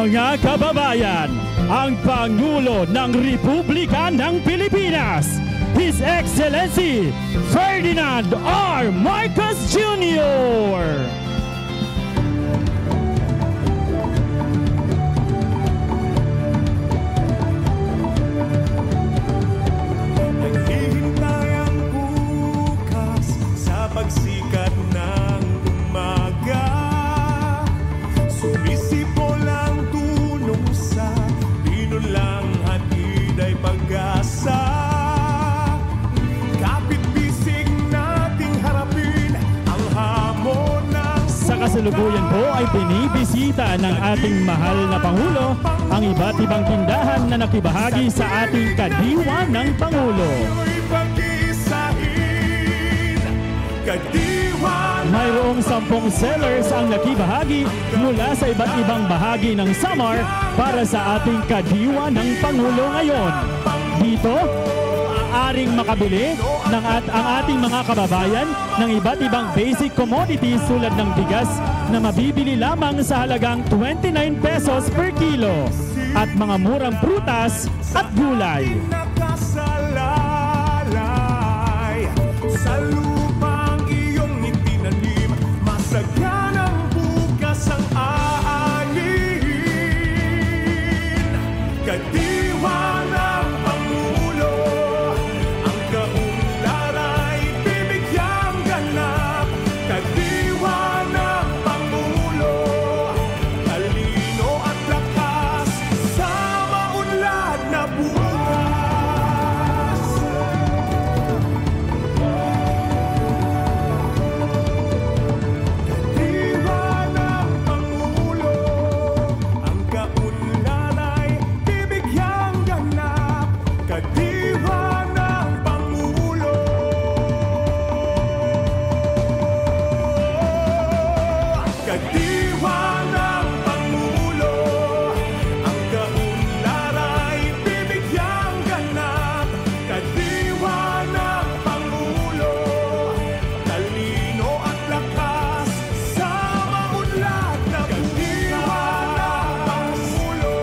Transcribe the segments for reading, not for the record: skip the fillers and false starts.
Mga kababayan, ang Pangulo ng Republika ng Pilipinas, His Excellency Ferdinand R. Marcos Jr. Naghihintay ang bukas sa pagsikat ng umaga. Sumisipol ang tulong sa pinulang hatid ay pag-asa. Kapit-bisig nating harapin ang hamon ng Sa kasalukuyan po ay binibisita ng ating mahal na Pangulo ang iba't ibang tindahan na nakibahagi sa ating kadiwa ng Pangulo. Mayroong 10 sellers ang nakibahagi mula sa iba't ibang bahagi ng Samar para sa ating kadiwa ng Pangulo ngayon. Dito, aring makabili ng ang ating mga kababayan ng iba't ibang basic commodities tulad ng bigas na mabibili lamang sa halagang 29 pesos per kilo at mga murang prutas at gulay. Nakasalalay sa lupang iyong itinanim, masaganang bukas ang aanin. Kadiwa ng Pangulo, ang kaunlad ay bibigyang ganap. Kadiwa ng Pangulo, talino at lakas sa maunlad na bukas. Kadiwa ng Pangulo, ang kaunlad ay bibigyang ganap. Kadiwa ng Pangulo, kadiwa ng Pangulo, ang kaunlad ay bibigyang ganap. Kadiwa ng Pangulo, talino at lakas sa maunlad na kadiwa ng Pangulo,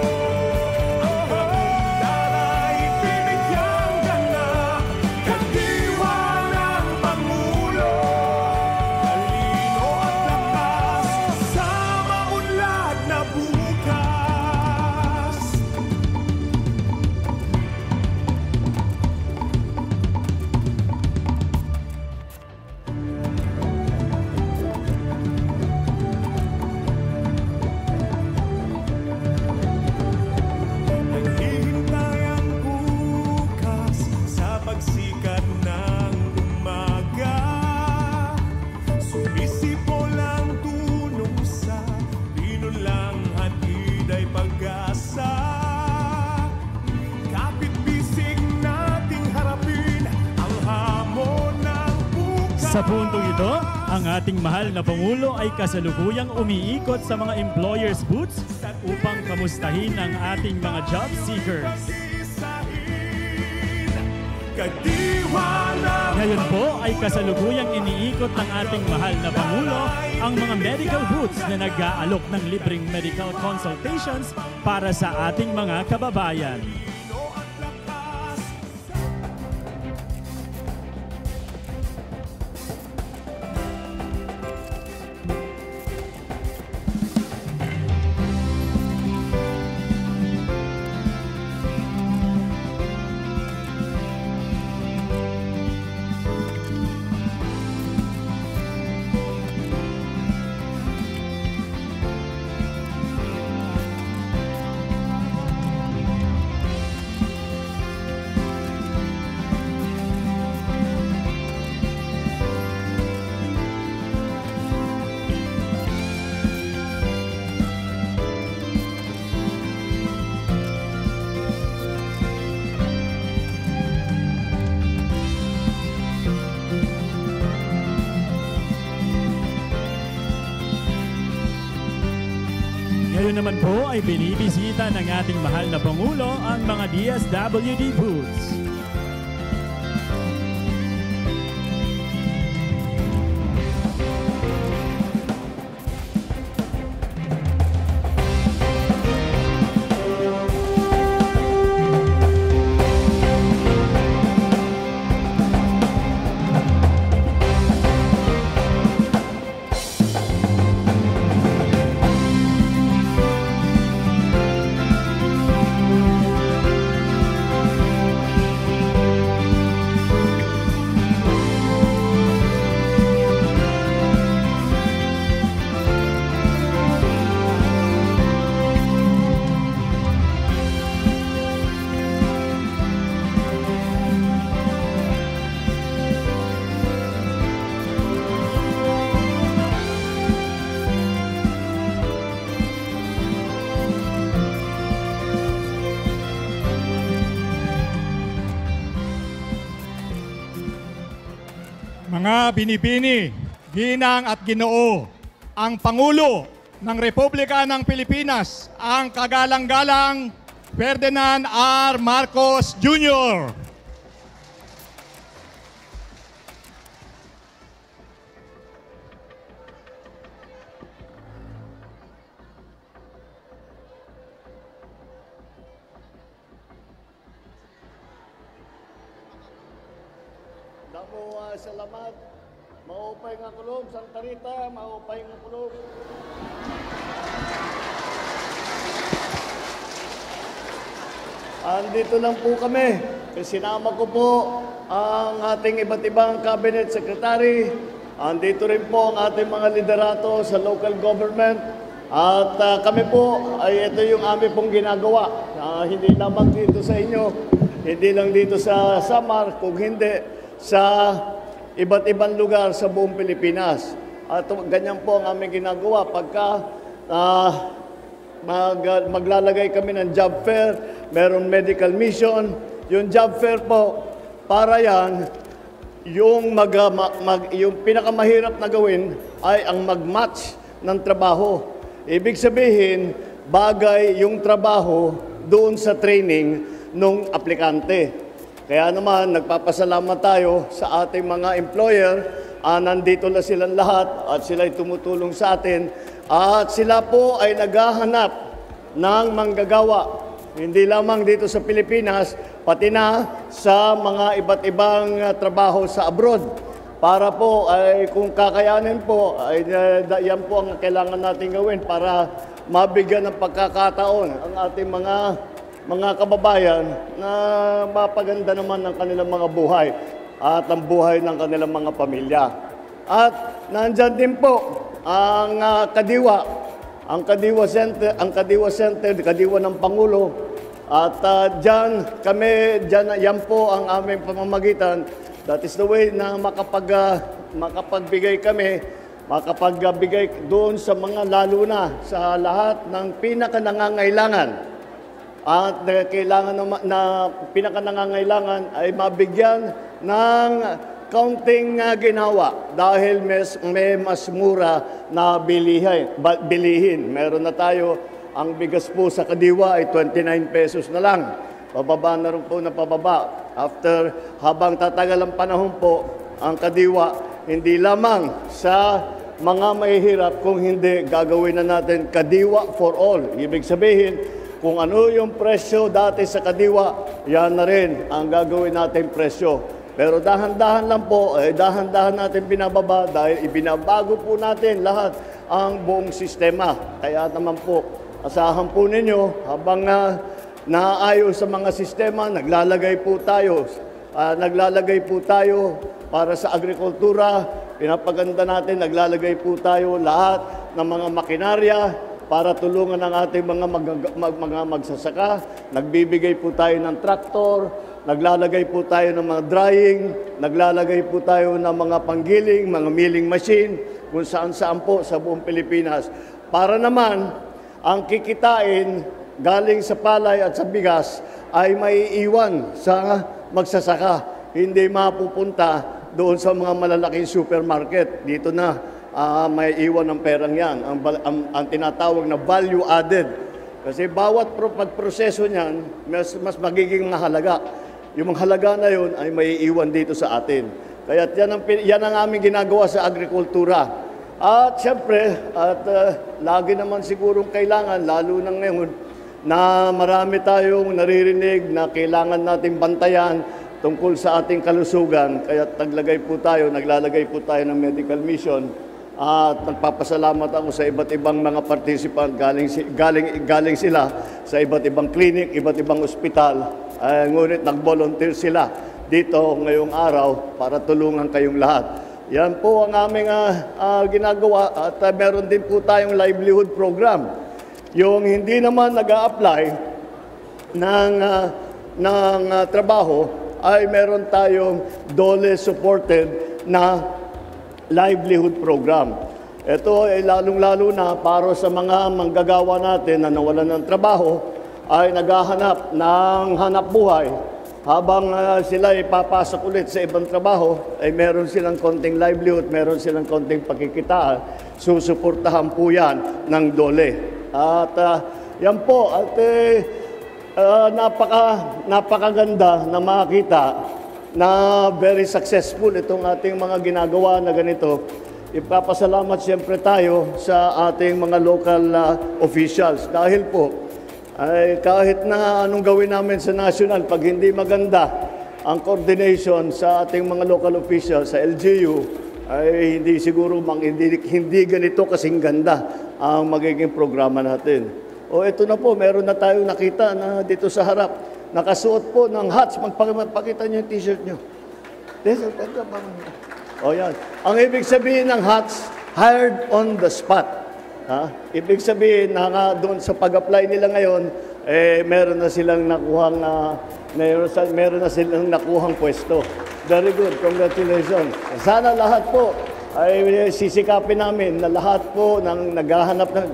ang kaunlad ay bibigyang ganap. Kadiwa ng Pangulo, talino at lakas sa maunlad na bukas. Naghihintay ang bukas sa pagsikat ng umaga. Sumisipol ang tulong sa pinulang hatid ay pag-asa. Kapit-bisig nating harapin ang hamon ng bukas. Sa puntong ito, ang ating mahal na Pangulo ay kasalukuyang umiikot sa mga employers' booths upang kamustahin ang ating mga job seekers. Kadiwa ng Ngayon po ay kasalukuyang iniikot ng ating mahal na Pangulo ang mga medical booths na nag-aalok ng libreng medical consultations para sa ating mga kababayan. Ngayon naman po ay binibisita ng ating mahal na Pangulo ang mga DSWD booths. Mga binibini, ginang at ginoo, ang Pangulo ng Republika ng Pilipinas, ang kagalang-galang Ferdinand R. Marcos Jr. Damo salamat. Maupay nga kulog, Santa Rita, maupay nga kulog. Andito lang po kami. Sinama ko po ang ating iba't ibang cabinet secretary. Andito rin po ang ating mga liderato sa local government. At kami po, ay ito yung aming pong ginagawa. Hindi lamang dito sa inyo, hindi lang dito sa Samar, kung hindi sa iba't ibang lugar sa buong Pilipinas. At ganyan po ang aming ginagawa. Pagka maglalagay kami ng job fair, meron medical mission, yung job fair po, para yan, yung pinakamahirap na gawin ay ang mag-match ng trabaho. Ibig sabihin, bagay yung trabaho doon sa training ng aplikante. Kaya naman, nagpapasalamat tayo sa ating mga employer. Nandito na silang lahat at sila'y tumutulong sa atin. At sila po ay naghahanap ng manggagawa. Hindi lamang dito sa Pilipinas, pati na sa mga iba't ibang trabaho sa abroad. Para po, ay kung kakayanin po, ay yan po ang kailangan natin gawin para mabigyan ng pagkakataon ang ating mga kababayan na mapaganda naman ng kanilang mga buhay at ang buhay ng kanilang mga pamilya. At nandyan din po ang Kadiwa, ang Kadiwa Center, Kadiwa ng Pangulo. At yan po ang aming pamamagitan. That is the way na makapagbigay kami, makapagbigay doon sa mga lalo na sa lahat ng pinakanangangailangan. At kailangan na pinakanangangailangan ay mabigyan ng kaunting ginawa dahil may mas mura na bilihin. Meron na tayo, ang bigas po sa Kadiwa ay 29 pesos na lang. Pababa na rin po na pababa. After, habang tatagal ang panahon po, ang Kadiwa, hindi lamang sa mga mahihirap, kung hindi gagawin na natin Kadiwa for all. Ibig sabihin, kung ano yung presyo dati sa Kadiwa, yan na rin ang gagawin natin presyo. Pero dahan-dahan lang po, dahan-dahan natin binababa dahil ibinabago po natin lahat ang buong sistema. Kaya naman po, asahan po ninyo habang naayos sa mga sistema, naglalagay po tayo para sa agrikultura, pinapaganda natin, naglalagay po tayo lahat ng mga makinarya, para tulungan ang ating mga magsasaka. Nagbibigay po tayo ng traktor, naglalagay po tayo ng mga drying, naglalagay po tayo ng mga panggiling, mga milling machine, kung saan-saan po sa buong Pilipinas. Para naman, ang kikitain galing sa palay at sa bigas ay maiiwan sa magsasaka. Hindi mapupunta doon sa mga malalaking supermarket. Dito na may iwan ng perang yan, ang tinatawag na value added. Kasi bawat pagproseso niyan, mas magiging mahalaga. Yung halaga na yun ay may iwan dito sa atin. Kaya yan ang aming ginagawa sa agrikultura. At siyempre, lagi naman sigurong kailangan, lalo na ngayon, na marami tayong naririnig na kailangan natin bantayan tungkol sa ating kalusugan. Kaya naglalagay po tayo ng medical mission. At nagpapasalamat ako sa iba't ibang mga participant, galing sila sa iba't ibang clinic, iba't ibang ospital. Ngunit nag-volunteer sila dito ngayong araw para tulungan kayong lahat. Yan po ang aming ginagawa at meron din po tayong livelihood program. Yung hindi naman nag-a-apply ng trabaho ay meron tayong DOLE supported na livelihood program. Ito ay lalong-lalo na para sa mga manggagawa natin na nawalan ng trabaho ay naghahanap ng hanap buhay. habang sila ipapasok ulit sa ibang trabaho, ay meron silang konting livelihood, meron silang konting pagkikitaan, susuportahan po yan ng DOLE. At yan po, at napakaganda na makita na very successful itong ating mga ginagawa na ganito. Ipapasalamat siyempre tayo sa ating mga local officials dahil po ay kahit na anong gawin namin sa national, pag hindi maganda ang coordination sa ating mga local officials sa LGU, ay hindi siguro hindi ganito kasing ganda ang magiging programa natin. O ito na po, meron na tayong nakita na dito sa harap, nakasuot po ng hats. Magpakita niyo yung t-shirt niyo. O yan. Ang ibig sabihin ng hats, hired on the spot. Ibig sabihin na doon sa pag-apply nila ngayon, meron na silang nakuhang pwesto. Very good, congratulations. Sana lahat po ay sisikapin namin na lahat po ng naghahanap ng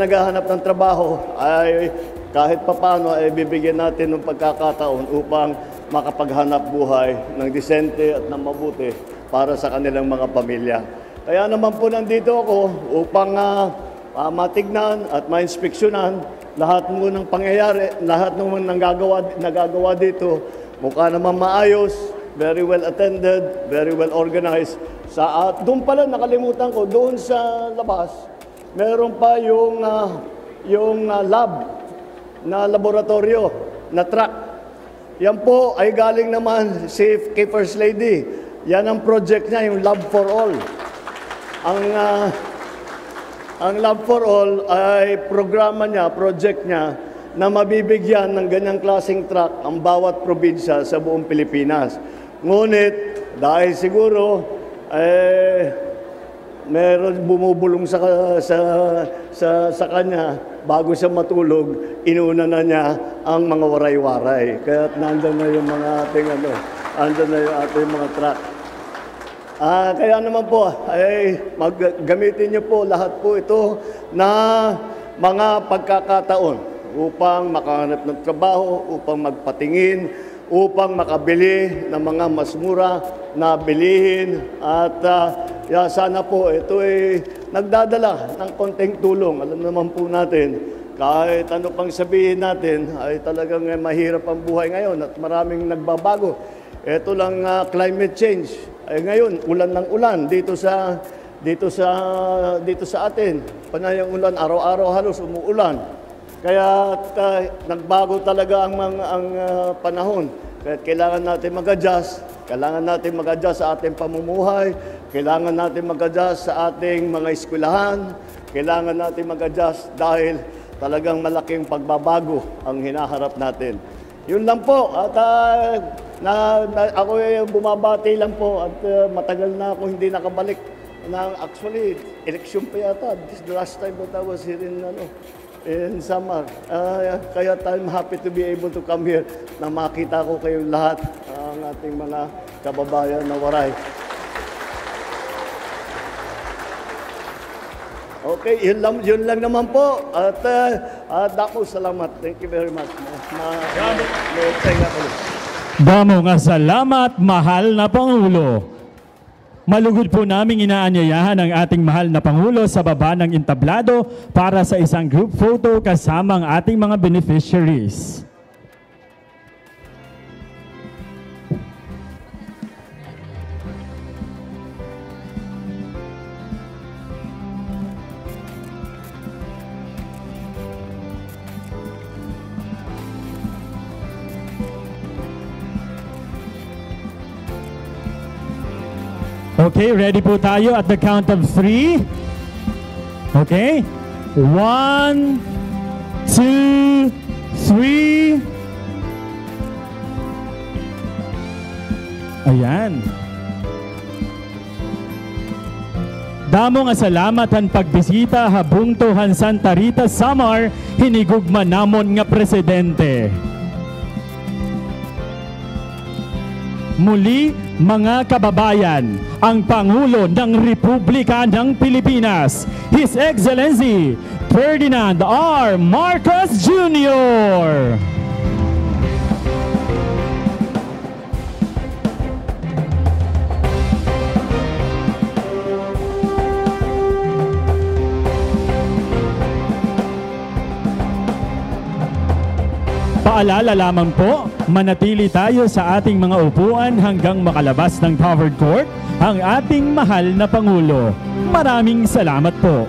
naghahanap ng trabaho ay kahit papano ay bibigyan natin ng pagkakataon upang makapaghanap buhay ng disente at ng mabuti para sa kanilang mga pamilya. Kaya naman po nandito ako upang matignan at mainspeksyonan lahat mo ng pangyayari, lahat ng nagagawa dito. Mukha naman maayos, very well attended, very well organized. Doon pala nakalimutan ko, doon sa labas, meron pa yung lab na laboratorio na truck. Yan po ay galing naman kay First Lady. Yan ang project niya, yung Lab for All. Ang Lab for All ay programa niya, project niya, na mabibigyan ng ganyang klaseng truck ang bawat probinsya sa buong Pilipinas. Ngunit, dahil siguro, meron bumubulong sa kanya, bago siya matulog, inuna na niya ang mga waray-waray. Kaya nandun na yung mga ating andun na yung ating mga truck. Kaya naman po, gamitin niyo po lahat po ito na mga pagkakataon upang makahanap ng trabaho, upang magpatingin, upang makabili ng mga mas mura na bilihin. At sana po ito ay nagdadala ng konting tulong. Alam naman po natin, kahit ano pang sabihin natin, ay talagang mahirap ang buhay ngayon at maraming nagbabago. Ito lang climate change. Ay ngayon, ulan ng ulan dito sa atin. Panayang ulan, araw-araw halos umuulan. Kaya nagbago talaga ang panahon. Kaya kailangan natin mag-adjust. Kailangan natin mag-adjust sa ating pamumuhay. Kailangan natin mag-adjust sa ating mga eskwelahan. Kailangan natin mag-adjust dahil talagang malaking pagbabago ang hinaharap natin. Yun lang po. At ako ay bumabati lang po at matagal na ako hindi nakabalik. Actually, election pa yata. This is the last time that I was here in Samar. Kaya I'm happy to be able to come here na makita ko kayong lahat, ang ating mga kababayan na waray. Okay, yun lang naman po. At ako, salamat. Thank you very much. Damo nga salamat, mahal na Pangulo. Malugod po naming inaanyayahan ang ating mahal na Pangulo sa baba ng entablado para sa isang group photo kasama ang ating mga beneficiaries. Okay, ready po tayo at the count of 3. Okay? 1, 2, 3. Ayan. Damo nga salamat ang pagbisita habung tuhan Santa Rita, Samar, hinigugma namon nga presidente. Muli, mga kababayan, ang Pangulo ng Republika ng Pilipinas, His Excellency Ferdinand R. Marcos Jr. Paalala lamang po, manatili tayo sa ating mga upuan hanggang makalabas ng covered court ang ating mahal na Pangulo. Maraming salamat po.